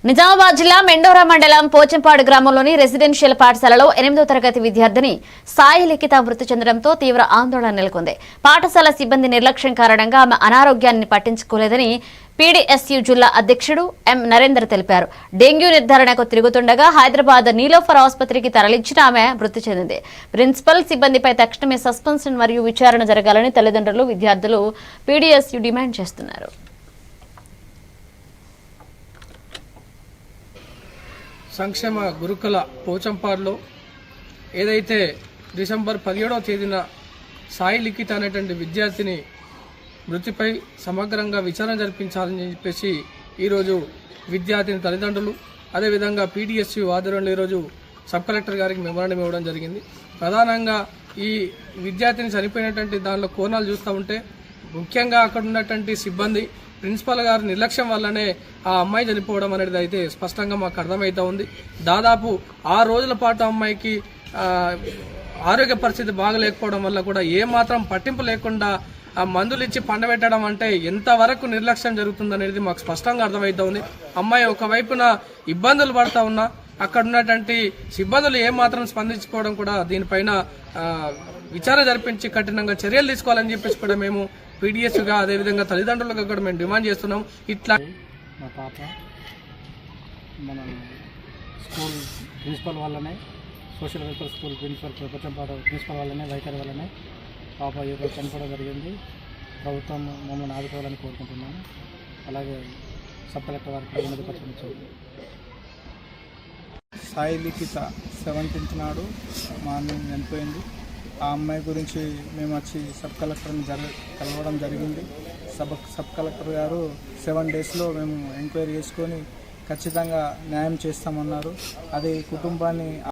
నిజామాబాద్ జిల్లా మెండోరా మండలం పోచంపాడు గ్రామంలోని రెసిడెన్షియల్ పాఠశాలలో 8వ తరగతి విద్యార్థిని సాయి లిఖిత మృతి చెందడంతో తీవ్ర ఆందోళన నెలకొంది. పాఠశాల సిబ్బంది నిర్లక్ష్యం కారణంగా ఆమె అనారోగ్యాన్ని పట్టించుకోలేదని పీడీఎస్యూ జిల్లా అధ్యక్షుడు ఎం నరేందర్ తెలిపారు. డెంగ్యూ నిర్ధారణకు తిరుగుతుండగా హైదరాబాద్ నీలోఫర్ ఆసుపత్రికి తరలించిన ఆమె మృతి చెందింది. ప్రిన్సిపల్ సిబ్బందిపై తక్షణమే సస్పెన్షన్ మరియు విచారణ జరగాలని తల్లిదండ్రులు, విద్యార్థులు పీడీఎస్యూ డిమాండ్ చేస్తున్నారు. సంక్షేమ గురుకుల పోచంపాడులో ఏదైతే డిసెంబర్ 17వ తేదీన సాయి లిఖిత అనేటువంటి విద్యార్థిని మృతిపై సమగ్రంగా విచారణ జరిపించాలని చెప్పేసి ఈరోజు విద్యార్థిని తల్లిదండ్రులు అదేవిధంగా పీడీఎస్యూ ఆధ్వర్యంలో ఈరోజు సబ్ కలెక్టర్ గారికి మెమోరాండం ఇవ్వడం జరిగింది. ప్రధానంగా ఈ విద్యార్థిని చనిపోయినటువంటి దానిలో కోణాలు చూస్తూ ఉంటే ముఖ్యంగా అక్కడ ఉన్నటువంటి సిబ్బంది, ప్రిన్సిపల్ గారి నిర్లక్ష్యం వల్లనే ఆ అమ్మాయి చనిపోవడం అనేది అయితే స్పష్టంగా మాకు అర్థమవుతా ఉంది. దాదాపు 6 రోజుల పాటు అమ్మాయికి ఆరోగ్య పరిస్థితి బాగలేకపోవడం వల్ల కూడా ఏమాత్రం పట్టింపు లేకుండా ఆ మందులు ఇచ్చి పండబెట్టడం అంటే ఎంతవరకు నిర్లక్ష్యం జరుగుతుందనేది మాకు స్పష్టంగా అర్థమవుతా ఉంది. అమ్మాయి ఒకవైపున ఇబ్బందులు పడతా ఉన్నా అక్కడ ఉన్నటువంటి సిబ్బందులు ఏమాత్రం స్పందించుకోవడం కూడా దీనిపైన విచారణ జరిపించి కఠినంగా చర్యలు తీసుకోవాలని చెప్పేసి కూడా మేము పీడీఎస్గా అదేవిధంగా తల్లిదండ్రులుగా కూడా మేము డిమాండ్ చేస్తున్నాం. ఇట్లా మా పాప మన స్కూల్ ప్రిన్సిపల్ వల్లనే, social welfare school Pochampad principal వల్లనే, వైఖరి వల్లనే పాప ఈరోజు చనిపోవడం జరిగింది. ప్రభుత్వం మమ్మల్ని ఆదుకోవాలని కోరుకుంటున్నాను. అలాగే సబ్ కలెక్టర్ వారికి ఉన్నతపరిచింది. సాయి లిఖిత 17th నాడు మార్నింగ్ చనిపోయింది. ఆ అమ్మాయి గురించి మేము వచ్చి సబ్ కలెక్టర్ని కలవడం జరిగింది. సబ్ కలెక్టర్ గారు 7 daysలో మేము ఎంక్వైరీ చేసుకొని ఖచ్చితంగా న్యాయం చేస్తామన్నారు. అది కుటుంబాన్ని